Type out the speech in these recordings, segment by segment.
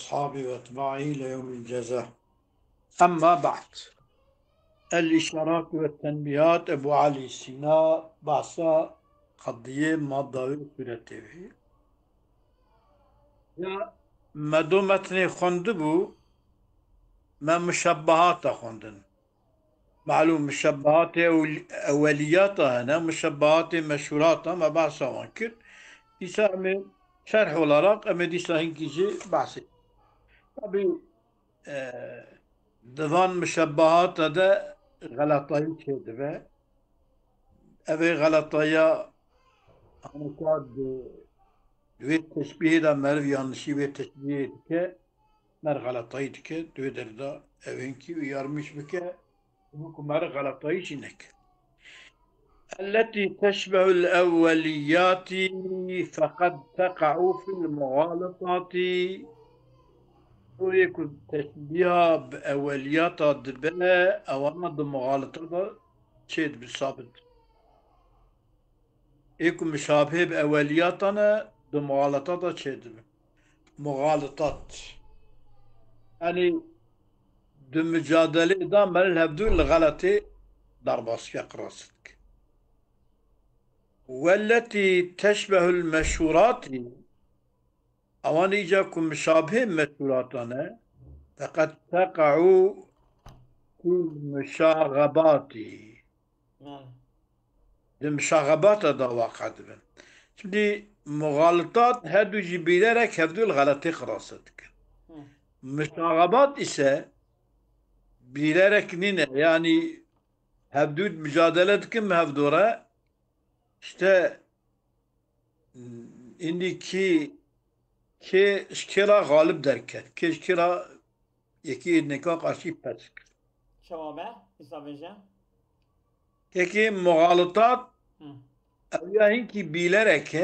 أصحابي وأتباعي ليوم الجزاء. أما بعد، الإشارات والتنبيهات أبو علي سيناء بحثا قضية مادة كورتيفي يا مدو متني خندبو ما مشبهات خندن معلوم مشبهات أوليات هنا مشبهات مشهورات ما بحثا وانكر يسامي شرح العراق أما دي ساهن كيجي بحثي طبي دفان مشبهات هذا غلطاي كذبة أبي غلطايا أنا كاد دويت تشبيه دا مرف yanlışı ve teşbih dike mer غلطاي dike دوي دردا أبينكي ويارمش بك مر غلطاي جنك التي تشبه الأوليات فقد تقع في المغالطات ويكون تشبيه بأوليات دبلا أو أنا مغالطة شيء بالصابت يكون مشابه بأولياتنا بمغالطات شيء مغالطات يعني دو مجادله دا من هبدو الغلطي ضرباس قراصتك والتي تشبه المشهورات أوان إجاكم مشابه مشهوراتنا فقد تقع في المشاغبات نعم. دو مشاغبات دا واقع دبن şimdi mughalatat her du bilerek hevdül galati kırasıdır. Hı. Müşagabat ise bilerek nine yani hevdül mücadele etkin hevdura işte indiki ki şkira galip derken ki şkira yeki neka karşı pes. شوابه İsabece. Peki mughalatat Hı. evyahin ki bilerek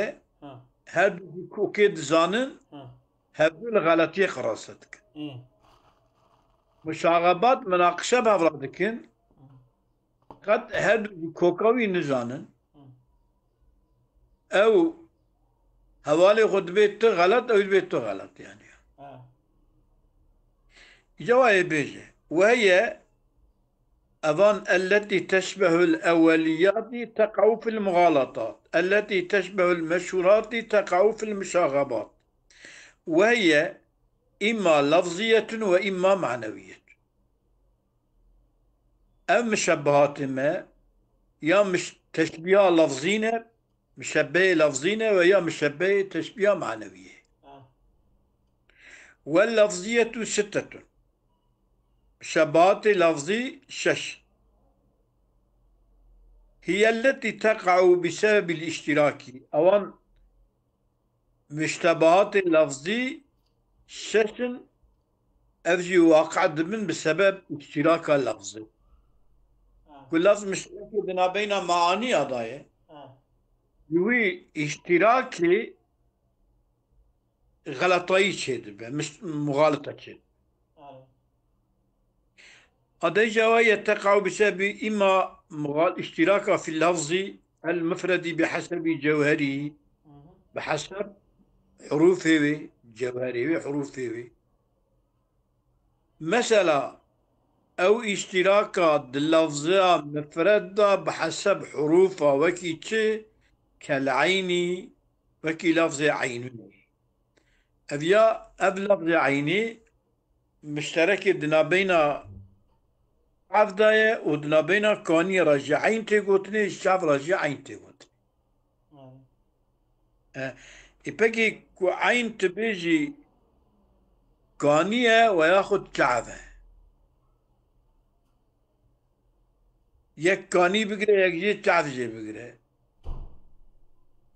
Hı. her du kuke dizanın Hı. hevdül galati kırasıdır. İyi. Müşagabat münakışa bavradıkın Hı. قد هر كوكاوي نزانن Hı. او حوالي خود بيت غلط او البيت غلط يعني Ha. جواب بيجي وهي أظن التي تشبه الأوليات تقع في المغالطات التي تشبه المشهورات تقع في المشاغبات وهي إما لفظية وإما معنوية أم مشبهات ما يا مش تشبيه لفظين مشبه لفظين ويا مشبه تشبيه معنوية Ha. واللفظية ستة شبهات لفظي شش هي التي تقع بسبب الاشتراك أوان مشتبهات اللفظي شش أفجي واقع من بسبب اشتراك اللفظي Ha. كل لفظ مشترك بين معاني أضايا Ha. يوي اشتراكي غلطي شيء مش مغالطة شيء Ha. هذا جواية تقع بسبب إما اشتراك في اللفظ المفرد بحسب جوهره Hı hı. بحسب حروفه جوهره حروفه مثلا أو اشتراكات اللفظة مفردة بحسب حروفها وكي تشي كالعين وكي لفظ عين أبيا أب لفظ عيني مشترك دنا بين عفداية ودنا بين كوني رجعين تيغوتني الشعب رجعين تيغوتني Ha. إبكي كو عين تبيجي كونية وياخد كعبة يك كوني بقرا يك جي كعبة جي بقرا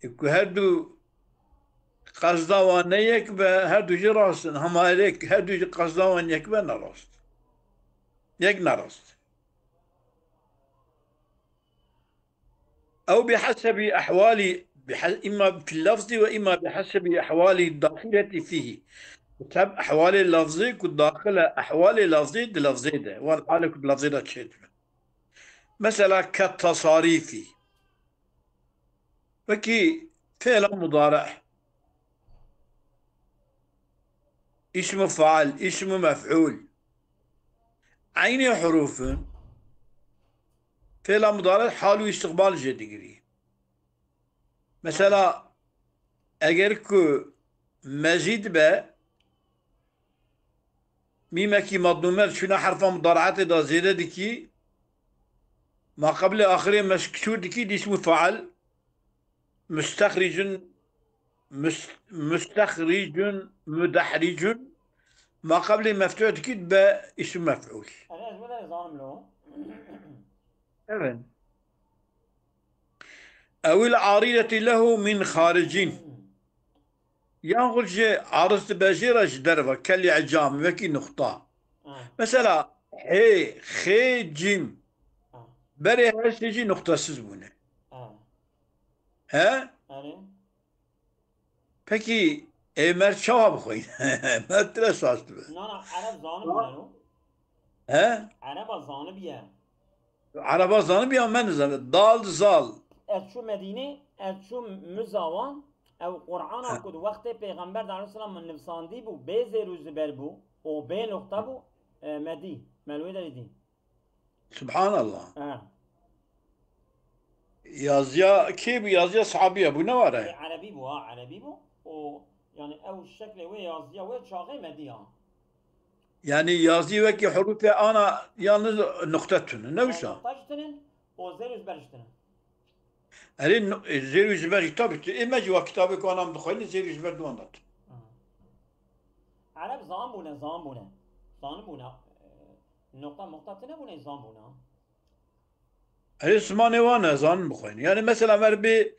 إكو هدو قصدوان يك هدو جي راستن هم عليك هدو جي قصدوان يك نراست يك نراست أو بحسب أحوال إما في اللفظ وإما بحسب أحوال الداخلة فيه تاب أحوال اللفظي كنت داخل أحوال اللفظي دي لفظي ده والحالة كنت لفظي ده تشيت مثلا كالتصاريف فكي فعل مضارع اسم فاعل اسم مفعول عين حروف فعل مضارع حال واستقبال جديري مثلا اگر که مزید به ميمة كي مضمومات شنو حرف مضارعات دا زيادة دكي ما قبل آخره مكسور دكي دي اسمه فعل مستخرج مستخرج مدحرج ما قبل مفتوح دكي باسم مفعول أنا أجمل نظام له. أبدا أو العارضة له من خارج ينقل شيء عارض باجيرة دربة كاللي عجام وكي نقطة مثلا هي خي جيم بري هستيجي نقطة سزبونه ها Peki Ömer çava koyun. Metre sastı be. نه عرب زانı بودنو. He? عرب زانı بيه. Araba zanı bir an ben de zanı. Dal zal. شو مدينة شو مزاوان أو قرآن أكد وقت پیغمبر در السلام من نفساندی بو به روز بر بو و به نقطه بو مدی ملوی داری Subhanallah. Yazıya ki bu yazıya sahabiye bu ne var ya? عربي بو عربي بو و يعني أو الشكل وي yazıya وي شاقي مدي Yani yazıyı ve ki hurufe ana yalnız noktatın. Ne uşa? نقطة و زيروز برشتن. Hani zeri yüzüber kitap etti. İmeci o kitabı ki anam dıkayını zeri yüzüber duandat. عرب زان بونه زان بونه نقطة نبونه زان بونه. Hani Osmanlı var ne zan bıkayın. Yani mesela mer bir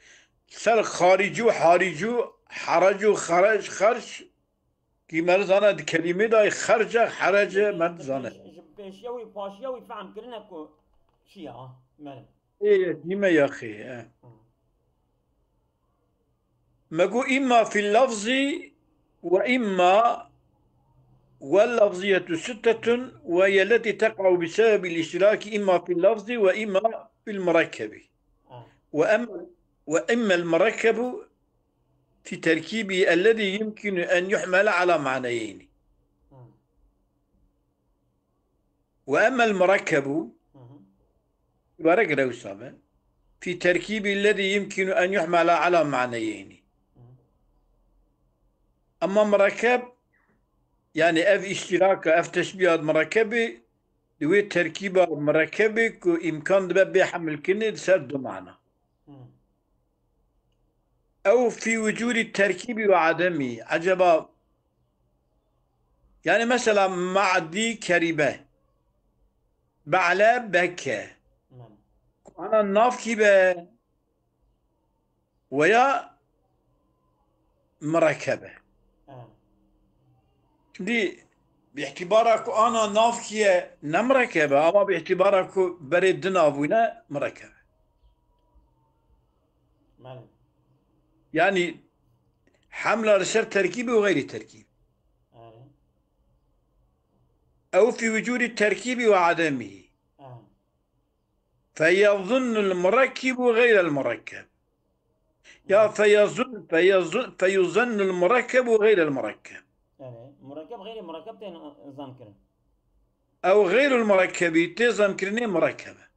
ser haricu haricu haracu haraj ki mer zana kelime dahi harca haraca mer zana. بيشيوي باشيوي فهم كلنا كو شيء مالك. إيه ديما يا أخي. مقو إما في اللفظ وإما واللفظية ستة وهي التي تقع بسبب الاشتراك إما في اللفظ وإما في المركب وإما المركب في تركيبه الذي يمكن أن يحمل على معنيين وأما المركب في تركيب الذي يمكن أن يحمل على معنيين أما مركب يعني أف اشتراك أف تشبيه مركبة دوي تركيبة مركبة كو إمكان دبا حمل كنه سرد معنى أو في وجود التركيب وعدمه عجبا يعني مثلا معدي كريبة بعلا بكة أنا الناف كيبة ويا مركبة دي باعتبارك أنا نافكية نمركبة أما باعتبارك بريد نافونا مركبة يعني حملة لسر تركيبي وغير تركيبي أو في وجود التركيب وعدمه فيظن المركب غير المركب يا فيظن المركب غير المركب مركب غير مركب تنظام كرن أو غير المركب تنظام كرني مركبة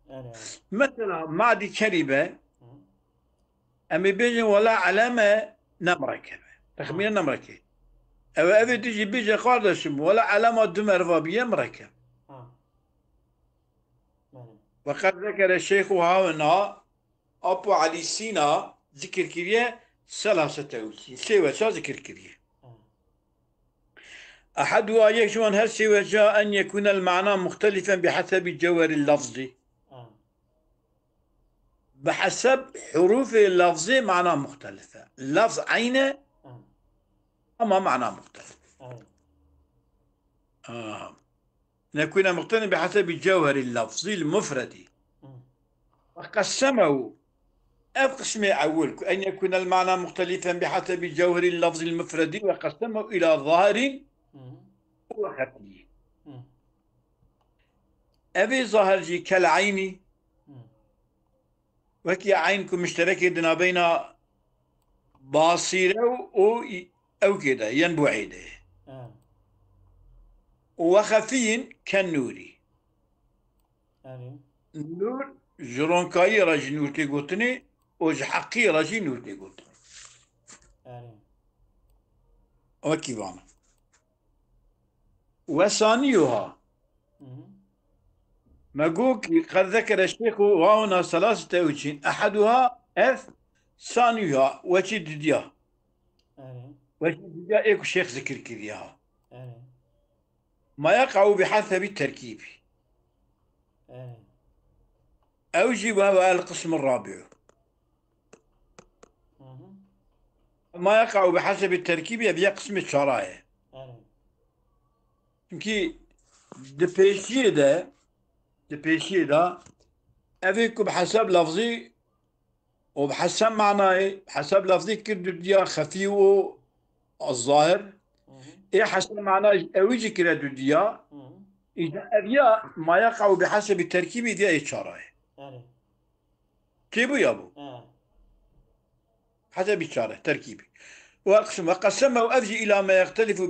مثلا معدي كريبة أمي بيجي ولا علامة نمركبة تخمين نمركبة أو أبي تجي بيجي قاردشم ولا علامة دمرفابية مركب وقد ذكر الشيخ هاونا أبو علي سينا ذكر كريه ثلاثة توسي سوى ذكر كريه أحدها يكشف هل سوى جاء أن يكون المعنى مختلفا بحسب الجوهر اللفظي بحسب حروف اللفظ معنى مختلفة لفظ عينه أما معنى مختلف نكون مختلفا بحسب الجوهر اللفظي المفردي وقسمه أقسم أول أن يكون المعنى مختلفا بحسب الجوهر اللفظي المفردي وقسمه إلى ظاهر وخفي أبي ظاهر جي كالعين وكي عينكم مشتركة دنا بين باصيرة أو كده ينبعيده وخفي كالنور. أري نور جرونكاي راجي نور تيغوتني وجحقي راجي نور تيغوتني. أري وكيفانا وثانيها مقوك قد ذكر الشيخ وهنا ثلاثة وجه أحدها ثانيها وجدديا أري وجدديا إيكو شيخ ذكر كذيها أري ما يقع بحسب التركيب أري أوجب هذا القسم الرابع ما يقع بحسب التركيب يبقى قسم الشرائع أري يمكن دبيشي ده أبيكو بحسب لفظي وبحسب معناه بحسب لفظي كردوديا خفي الظاهر إيه حسب معناه أوجي كردوديا إذا أبيا ما يقع بحسب التركيب دي الشرائع أري كيفو يابو حسب الشرائع تركيبي وقسمه أفجي إلى ما يختلف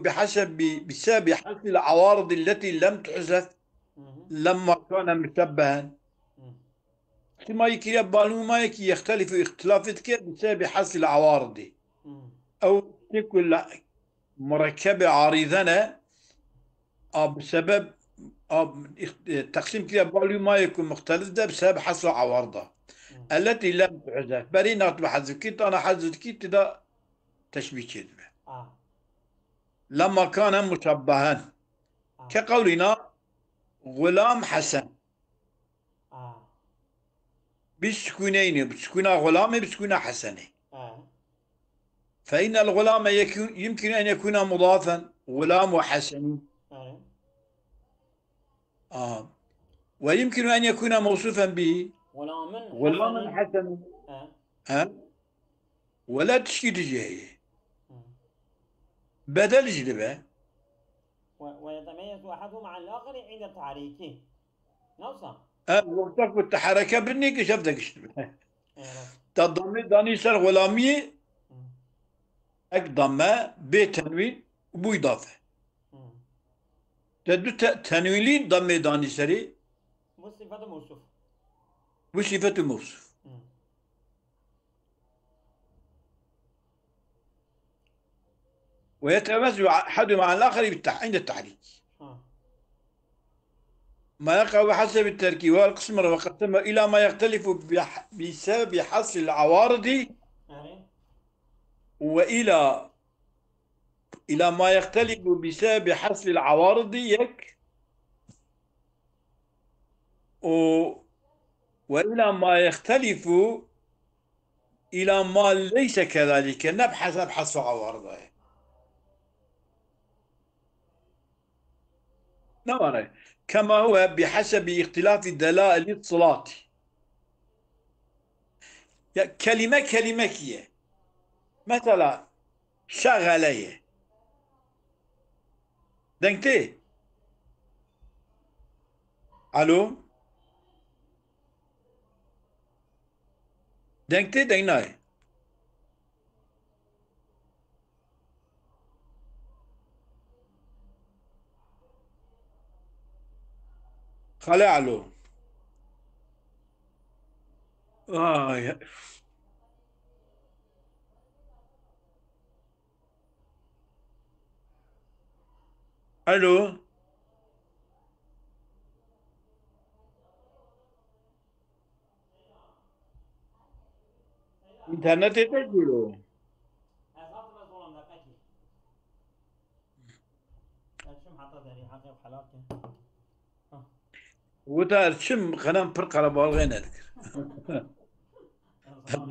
بسبب حذف العوارض التي لم تحذف لما كان مشبها ما يكي بالو ما يكي يختلف اختلافات كيف بسبب حذف العوارض أو تكون مركبة عارضة بسبب تقسيم كده بالو ما يكون مختلف ده بسبب حذف العوارض التي لم تحذف برينا بحذف كيت أنا حذف كيت ده تشبيه كذبه لما كان مشبها كقولنا غلام حسن بسكونين بسكون غلام بسكون حسن فإن الغلام يمكن أن يكون مضافا غلام وحسن ويمكن أن يكون موصوفا به غلام حسن ولا تشكيل جهية بدل جلبه ويتميز أحدهما عن الآخر عند تحريكه نوصل وقتك بالتحركة بنيك شفتك اشتبه تضمي داني سر غلامي ضمه بتنوين وبو إضافة تدو تنوينين ضمي داني سري بصفة موصوف بصفة موصوف ويتميز أحدهما عن الآخر عند التحريك ما يقع بحسب التركيب والقسم وقسمه إلى ما يختلف بسبب حصر العوارض وإلى ما يختلف بسبب حصر العوارض وإلى ما يختلف إلى ما ليس كذلك نبحث حصر عوارضه نوعا كما هو بحسب اختلاف الدلائل الصلاة كلمة كية مثلا شغلية دنكتي الو دنكتي ديناي خلي علو يا. الو انترنت تجيلو وتا شم خنام فرق على بالغين اذكر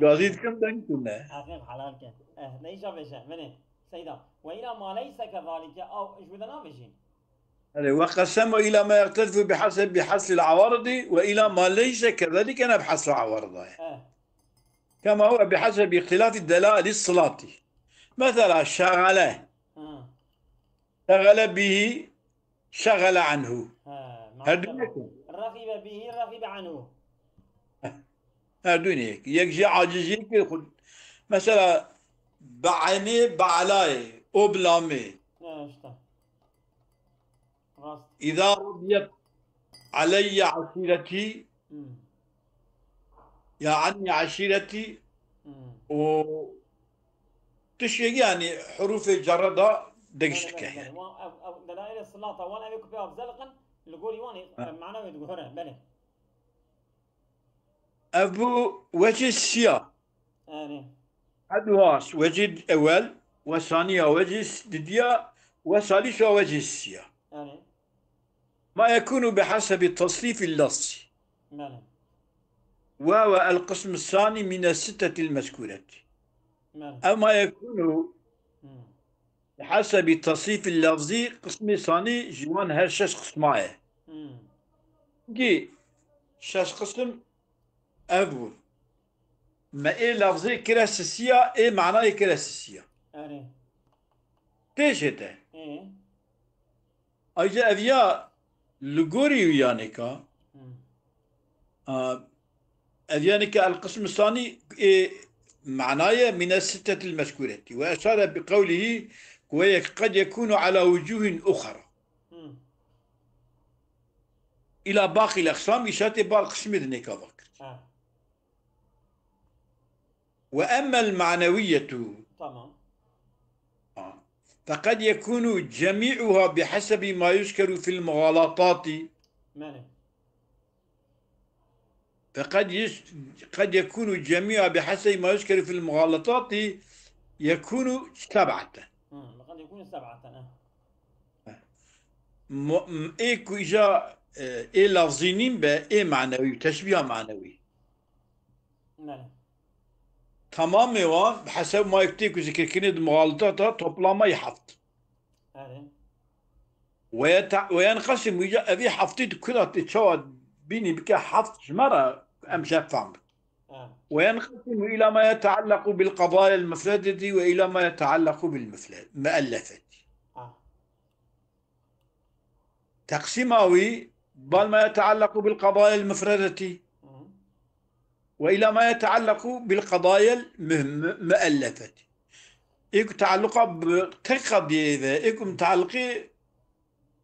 قاضيت كم دنكنا حقيق حلال كان ليش بشا مني سيدا وإلى ما ليس كذلك أو إيش بدنا بشين وقسمه إلى ما يختلف بحسب حصر العوارض وإلى ما ليس كذلك أنا بحصر العوارض كما هو بحسب اختلاف الدلائل الصلاة مثلا شغله شغل به شغل عنه رغب به رغب عنه هردونيك يكجي عاجزيك يقول مثلا بعيني بعلاي أبلامي راست إذا رضيت علي عشيرتي مم. يا عني عشيرتي مم. و تشي يعني حروف جردة بله دقشتك بله بله يعني. أو دلائل الصلاة طوال أبيكم فيها بزلقا لقول يواني معناه يدقهره بله أبو وجه السيا يعني أدواس وجه الأول وثانية وجه الدديا وثالثة وجه السيا يعني ما يكون بحسب التصريف اللفظي بله وهو القسم الثاني من الستة المذكورة بله أما يكون مم. بحسب التصريف اللفظي قسم ثاني جوان هر شش قسمائه مم. جي شش قسم أبو ما إيه لفظي كراسسية إيه معناه كراسسية يعني تيشته إيه أجا أبيا لغوري ويانيكا مم. أبيانيكا القسم الثاني إيه معناه من الستة المذكورة وأشار بقوله قد يكون على وجوه أخرى مم. إلى باقي الأقسام يشاتي باقي قسم ذنيكا بكر وأما المعنوية تمام فقد يكون جميعها بحسب ما يذكر في المغالطات ماله قد يكون جميعها بحسب ما يذكر في المغالطات يكون سبعة قد يكون سبعة إيكو إجا إيه لفظينين إيه معنوي تشبيه معنوي ماله تمام بحسب ما يكتيكو ذكر كنيد المغالطات توبلاما يحفظ يعني وينقسم ويجا أبي حفظت كلها تتشوى بيني بك حفظ مرة أمشي فهم وينقسم إلى ما يتعلق بالقضايا المفردة وإلى ما يتعلق بالمؤلفة تقسيماوي بل ما يتعلق بالقضايا المفردة وإلى ما يتعلق بالقضايا المؤلفة إيكو تعلق بتقضية إذا إيكو متعلقي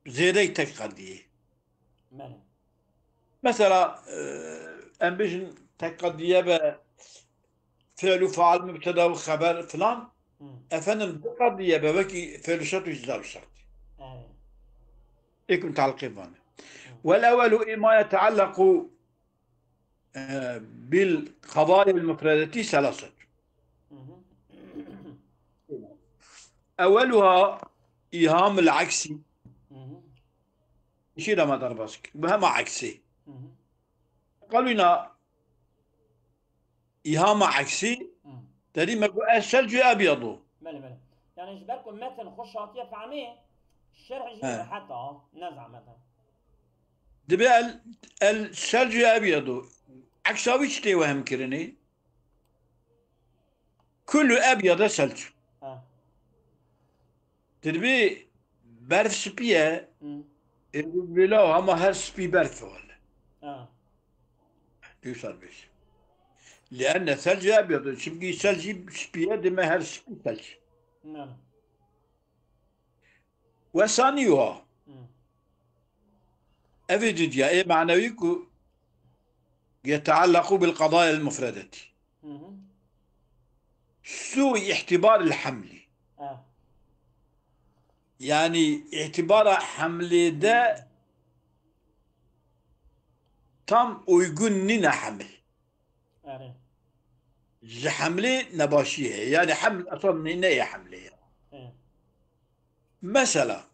زيدي تقضية مثلا أمبيشن تقضية فعل وفعل مبتدا وخبر فلان أفنم تقضية بوكي فعل شرط وجزاء الشرط إيكو متعلقي بنا والأول ما يتعلق بالقضايا المفردة ثلاثة أولها إيهام العكسي شيء ما درباسك بهم عكسي قالوا لنا إيهام عكسي تري ما الثلج أبيض بله يعني جبالكم مثل خش عطية فعمية الشرح جيب حتى نزع مثلا دبي الثلج أبيض عكساوي شتي وهم كرني كل أبيض ثلج تربي برف سبيه بلا هم هر سبي برف ولا يوصل بس لأن الثلج أبيض شبقي ثلج سبيه دم هر سبي ثلج وثانيها أفيد جاء معنوي يتعلق بالقضايا المفردة سوء اعتبار الحمل يعني اعتبار حمل ده tam uygun حمل حملة نباشية يعني حمل أصلا نية حملية مثلا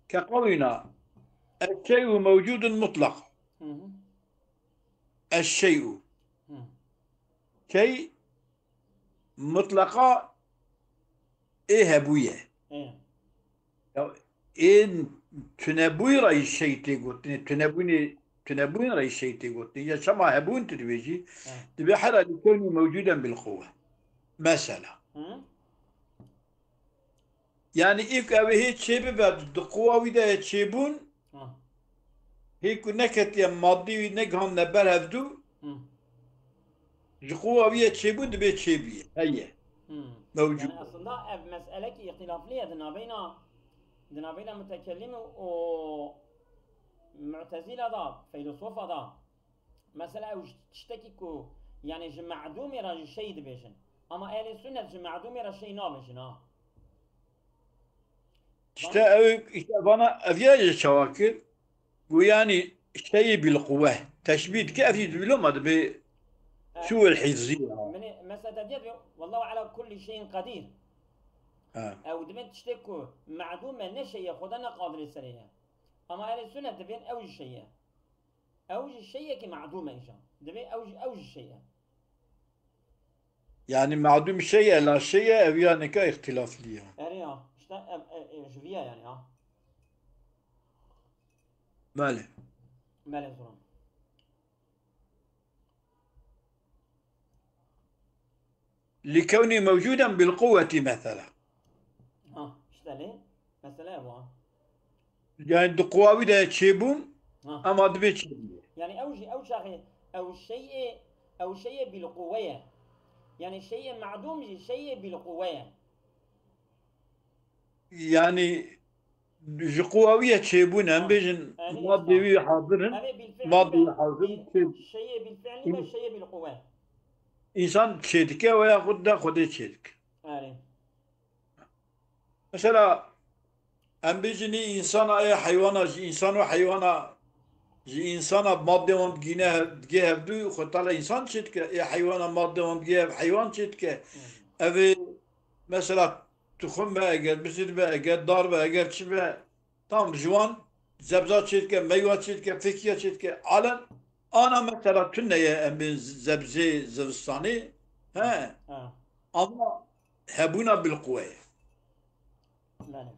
كقولنا الشيء موجود مطلق الشيء شيء مطلقة إيه هبوية إن تنبوي رأي الشيء تقول تنبوين رأي الشيء تقول يا شما هبون تدبيجي تبي حدا يكون موجودا بالقوة مثلا يعني إيك أبي هيك شيء بعد القوة وإذا تشيبون هيك نكت يا ماضي نجهم نبر هفدو القوة وإذا تشيبون تبي تشيبيه هي موجود يعني أصلا مسألة اختلاف ليه أدنى بين دنابيلا متكلم و معتزلة دا فيلسوفة دا مثلا او تشتكي كو يعني جمعدومي را شيء دبيجن اما اهل السنة جمعدومي را شيء نابجن ها İşte işte bana evye şavakir bu yani şeyi bil kuvve teşbih ki evye bilmedi bir şu el hizzi من مثلا تدير والله على كل شيء قدير ha. او دبن تشتكو معدومة نشيء خدنا قادر سريها اما اهل السنة دبن اوج شيء اوج الشيء كي معدومة ايجا دبن اوج الشيء Yani ma'dum şeye la şeye evyaneka ihtilafliye. اريا اشتا جوية يعني ها Mali. مالي زران لكوني موجودا بالقوة مثلا. ها اشتا ليه مثلا ابو ها Yani de kuvvi de çebum ها ama de çebum. يعني او شاخي او شيء بالقوية يعني شيء معدوم شيء بالقوية Yani kuvviye çebun hem bejin يعني maddevi hazırın هذا بالفعل maddevi hazırın شيء بالفعل ما شيء بالقوة insan çedike veya kudda kudu çedik. يعني Mesela hem bejini insana hayvana insan ve hayvana insana madde on gine gevdu kutala insan çedike hayvana madde on gev hayvan çedike evi mesela tuhum ve eğer bisil ve eğer dar ve eğer çi ve tam juan zebza çedike meyve çedike fikiye çedike alen ana mesela tünneye emin zebze zivstani he ama hebuna bil kuvve ماله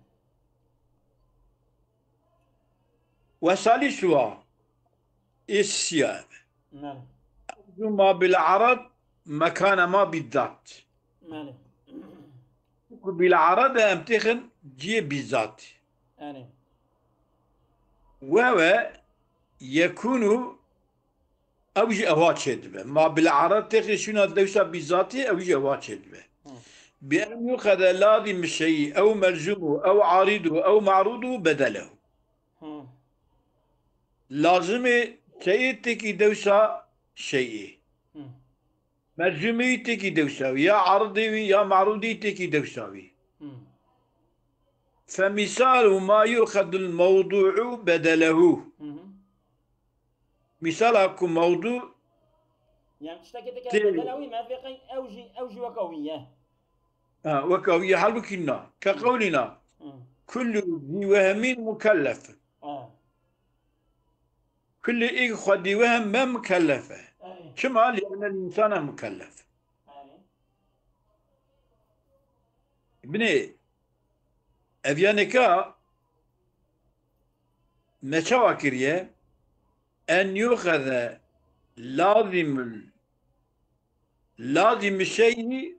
ve salisuha isyan ماله ما بالعرض مكان ما بالذات ماله بالعرض امتخن جي بالذات يعني وهو يكون اوجي اوات شدبه ما بالعرض تخي شنو دوسا بالذات اوجي اوات شدبه بأن يؤخذ لازم الشيء أو ملزومه أو عارضه أو معروضه بدله لازم شيء تكي دوسا شيء ملزومي تكي دوساوي يا عرضي يا معروضي تكي دوساوي فمثال ما يؤخذ الموضوع بدله مثال اكو موضوع يعني تشتكي بدلوي ما في اوجي وقوية وكوية حلبكنا كقولنا كل ذي وهم مكلف كل إخوة ذي وهم ما مكلفة كما لأن الإنسان مكلف ابني أفيانكا نشاكرية أن يؤخذ لازم الشيء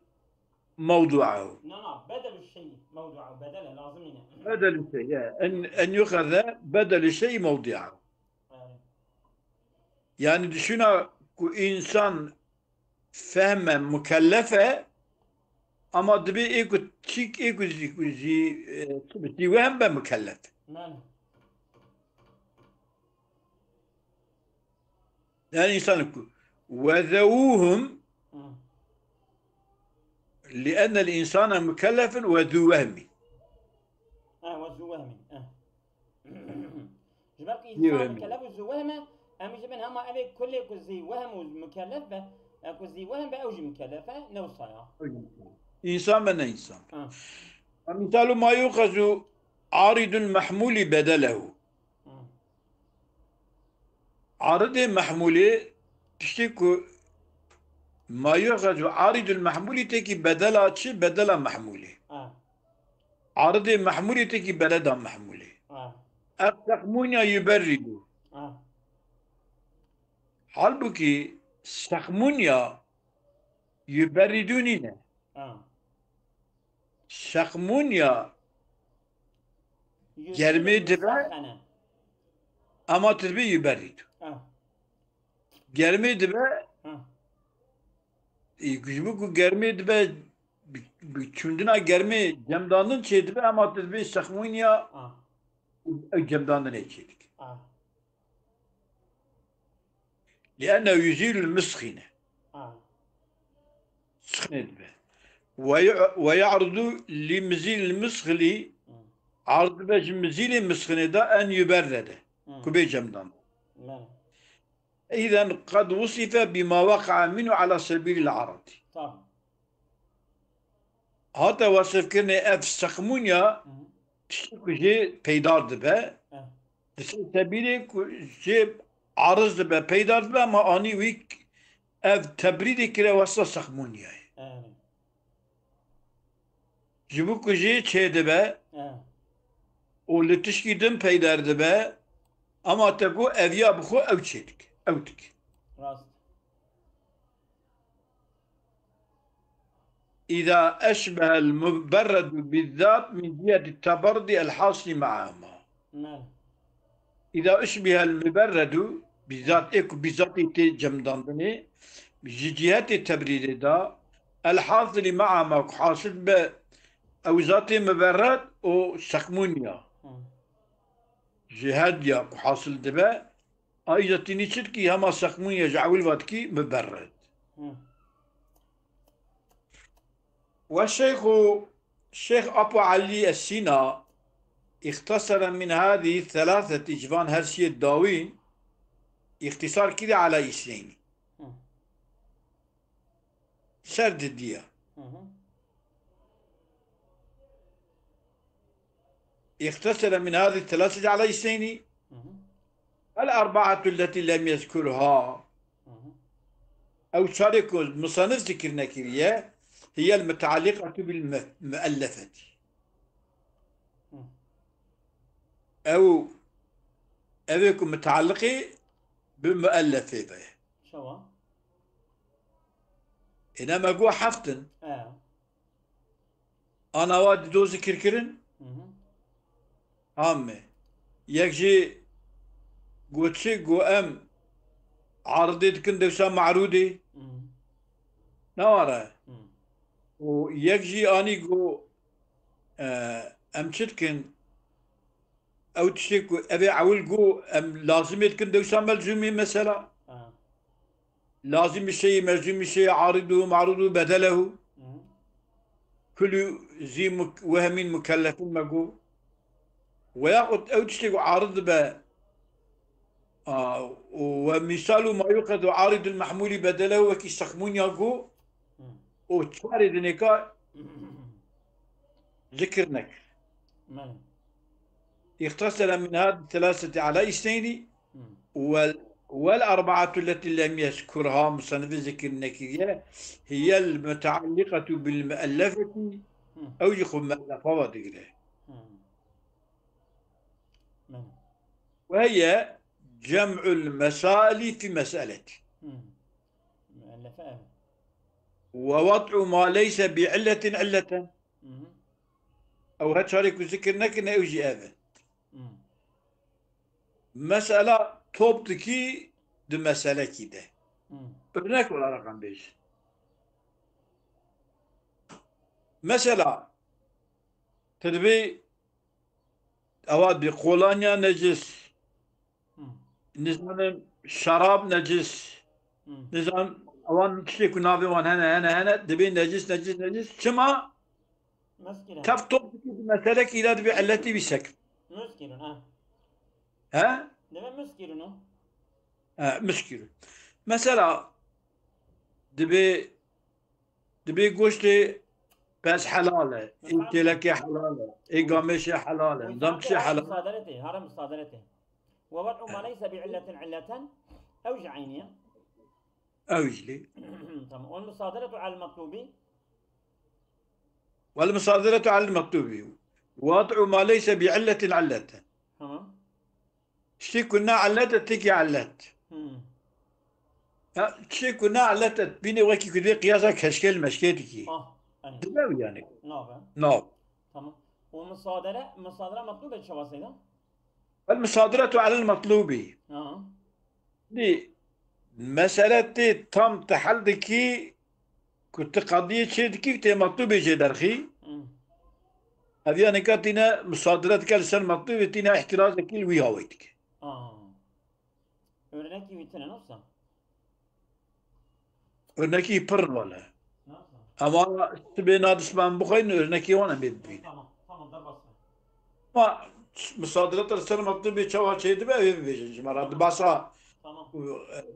موضوعه نعم بدل الشيء موضوعه بدل لازم بدل الشيء أن يؤخذ بدل الشيء موضوعه يعني düşünün insan fehme mükellefه ama dibi ego çik ego zi vem be mükellef. Yani insan وذووهم لأن الإنسان مكلف وذو وهم. وذو وهم. جبرك إنسان مكلف وذو وهم أمي جبن هما أبي كل كذي وهم ومكلف كذي وهم بأوج مكلفة نوصايا. إنسان من إنسان. مثال ما يؤخذ عارض المحمول بدله. عارض محمول تشتكو ما يؤخذ عارض المحمول تكي بدلا شي بدلا محمولي. عارض محمول تكي بدلا محمولي. السخمون يبرد. halbuki sakmunya yuberridunine. Sakmunya germe dibe ama tırbi yuberridu. Germe dibe gücbü germe dibe çunduna germe cemdanın çeydi be ama tedbir sakmunya اه cemdanın içeydik. اه لأنه يزيل المسخنة اه سخنة به ويعرض لمزيل المسخلي مم. عرض به مزيل المسخنة ده أن يبرد مم. كبي جمدان ماله إذا قد وصف بما وقع منه على سبيل العرض طبعا هذا وصف كنا أف سخمونيا مم. تشتكي بيدارد به اه سبيل جيب عرض به بيدارد به ما أني ويك أف تبريد كلا وصل سخمونيا اه جبو كجي چه به اه o li tişkî din peyder dibe ama te got eviya bixwe ew çêdik ew dik. راست إذا أشبه المبرد بالذات من جهة التبرد الحاصل معهما. ماله إذا أشبه المبرد بالذات إيكو بالذات جمداندني بجهة التبريد دا الحاصل معهما حاصل ب أو ذات مبرد أو سخمونيا مم. جهاد يا حاصل دبا أيضا تنيشت كي هما سخمونيا جعول واتكي مبرد. مم. الشيخ أبو علي السينا اختصر من هذه الثلاثة إجبان هرشي الداوين اختصار كده على إسنين مم. سرد الدية مم. اختصر من هذه الثلاثة على إسنين مم. الأربعة التي لم يذكرها مم. أو شارك مصنف ذكر نكرية هي المتعلقة بالمؤلفة مم. أو يكون متعلقة بالمؤلفة به شو إنما جو حفتن اه أنا واد دو ذكر كرن مم. عامة يكجي قوتشي قو أم عرضي دكن دوسا معروضي مم. نوارا مم. ويكجي أني قو أم تشتكن أو تشتكو أبي عول قو أم لازم يتكن دوسا ملزومي مثلا اه لازم الشيء ملزوم الشيء عارضه معروضه بدله مم. كل ذي وهم مكلف مقو ويأخذ أو تشتكو عارض به ومثال ما يؤخذ عارض المحمول بدله وكي يستخدمون يقو مم. وتشارد نكا ذكرنك ماله يختصر من هذه الثلاثة على اثنين مم. والأربعة التي لم يذكرها مصنف ذكر النكية هي المتعلقة بالمؤلفة مم. أو يخم مؤلفة ودقله مم. ماله وهي جمع المسائل في مسألة مم. مؤلفة ووضع ما ليس بعلة علة مم. أو هتشارك ذكرنا كنا أوجي هذا مم. مسألة توبتكي دي مسألة كده مم. örnek olarak anlayış. Mesela tedbi avad bir kolonya necis, مم. nizamın şarap necis, مم. nizam avan kişi kunavi van hene debi necis çima مشكلة tap toptaki bir mesele ki ilad bir illeti bir sek. مشكلة اه He? ده مشكلة نو Müşkül. Mesela debi goşte بس حلالة انت لك حلالة اقامش حلالة نظامش هذا حلالة مصادرته هذا مصادرته ووضع ما ليس بعلة علة أوج عينية اوجلي تمام والمصادرة على المطلوب والمصادرة على المطلوب وضع ما ليس بعلة علة تمام شتي كنا علة تكي علة شتي كنا علة بيني وكي كذي قياسا كشكل مشكلتكي أني تمام يعني نعم نعم تمام مصادرة مطلوبة شو وصيدا المصادرة على المطلوب دي مسألة تم تحلدكي كنت قضية شيء كيف تي مطلوب يجي درخي هذه أنا كاتينا مصادرات كل سنة مطلوب تينا احتراز كل ويا ويتك Örnek vitine nasıl? örneği pır valla Nasıl? ama tibena düşman bu kayın örneği ona bedbin Tamam da basma. ama مصادرات السنة مطلوب يتشوى شيء دبا ويبيجي مرات باسا Tamam.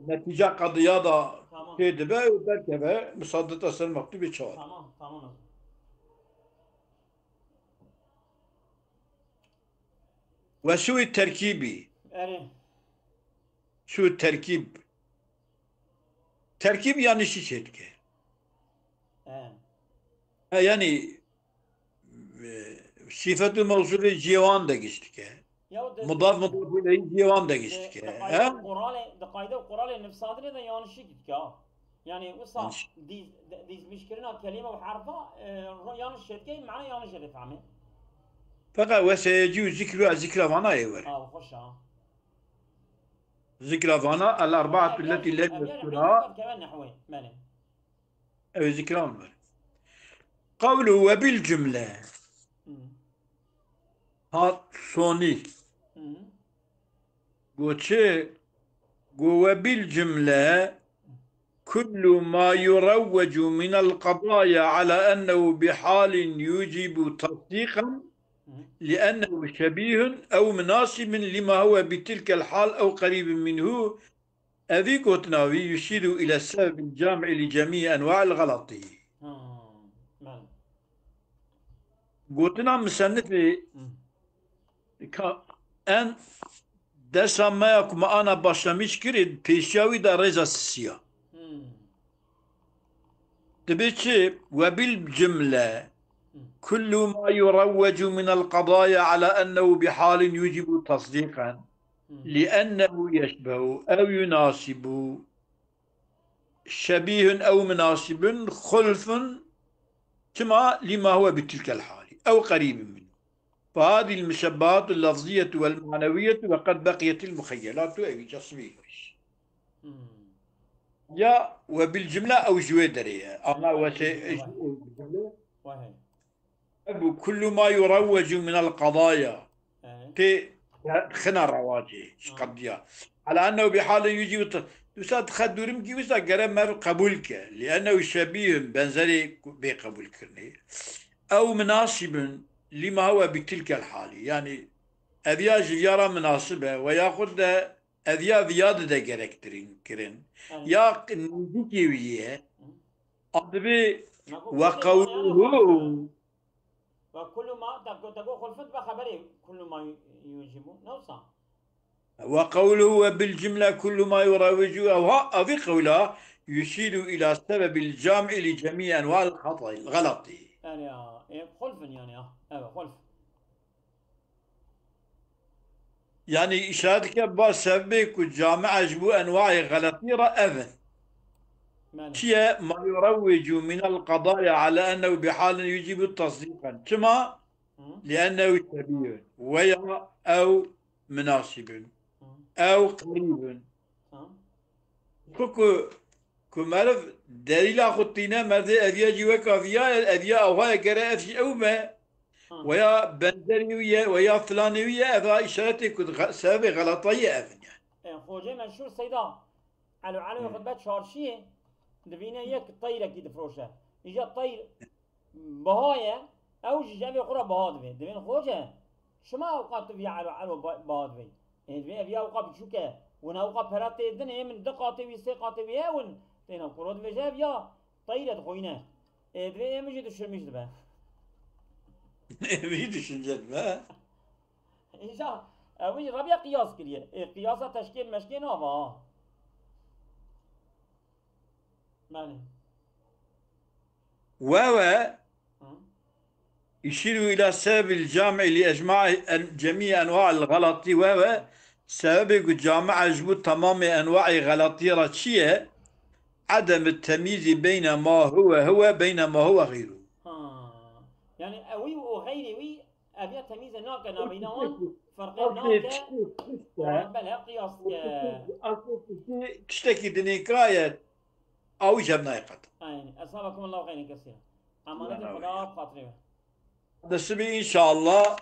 نتيجة قضية دا Tamam. شيء دبا وبركة با مصادرات السنة مطلوب يتشوى Tamam. وشو التركيبي Eri. شو التركيب تركيب يعني شي شيء كده يعني صفة موصول جيوان da geçtik ya. Mudaf ile civan da geçtik ya. Dikayda Kur'an'ı nefsadire de yanlışı gittik ya. Yani usa dizmişkirina kelime ve harfa yanlış şetkeyi mana yanlış edip fahmi. Fakat ve seyeci zikra vana ever. Hoş ha. Zikra vana el arba'atu allati la yuzkura. كمان نحوي مالي. Evet zikran var. Kavlu ve bil cümle. Hat soni. Goçe ve bil cümle كل ما يروج من القضايا على أنه بحال يوجب تصديقا لأنه شبيه أو مناسب لما هو بتلك الحال أو قريب منه أذي قطناوي يشير إلى السبب الجامع لجميع أنواع الغلط قطنا مسنت أن dersa ما kuma ana başlamış ki peşavi da reza siyah. تبيتشي وبالجملة كل ما يروج من القضايا على أنه بحال يجب تصديقا لأنه يشبه أو يناسب شبيه أو مناسب خلف كما لما هو بتلك الحال أو قريب منه فهذه المشبهات اللفظية والمعنوية وقد بقيت المخيلات أي تصوير يا وبالجملة أو جويدرية أما كل ما يروج من القضايا في خنا رواجه قضية على أنه بحال يجي وساد خدورم كي وساد قرب مر قبولك لأنه شبيه بنزلي بقبول كرني أو مناسب لما هو بتلك الحالة يعني أذياج يرى مناسبة ويأخذ أذيا زيادة da gerektirin kirin. Ya nidikiye adı ve kavluhu وكل ما تقول خلفت بخبري كل ما يوجب نوصى وقوله وبالجملة كل ما يروج أو أبي قوله يشير إلى سبب الجامع لجميع أنواع الخطأ الغلط يعني خلف يعني خلف يعني إشارتك بسبب جامع أجبو أنواع غلطيرة أذن شيء ما يروج من القضايا على أنه بحال يجب تصديقا كما لأنه شبيه ويا أو مناسب أو قريب كمالف دليل أخطينا ماذا أذيا جواك أذيا أو هاي قراءة في أوما ويا بندريوية ويا فلانيوية هذا إشارتي كنت سبب غلطية أذن يعني خوجي منشور سيدا على ياخذ بات شارشية دفينا يك طيرة كده فروشة يجي الطير بهاية أو جابي قرا بهاد في دفين خوجة شما أوقات في على بهاد في يعني في أوقات شو كه ون أوقات فرات الدنيا من دقات ويسقات ويا ون تينا قرود في جاب يا طيرة خوينا دفين مجي تشرمش دبا İyi düşüncen mi? İnşallah. Abi Rabia kıyas kiriyor. Kıyasa teşkil meşkil ne var? Yani. وهو يشير إلى السبب الجامع لإجماع جميع أنواع الغلط وهو سبب الجامع يجب تمام أنواع غلطيرة شيء عدم التمييز بين ما هو بين ما هو غيره. يعني أوي وغيري وي أبي تمييز ناقة نابينون فرق ناقة بلا قياس Kişteki dinikaye او جب نايقت يعني أصابكم الله خير كثيرا. أمانة الله خدا خاطري. دسبي ان شاء الله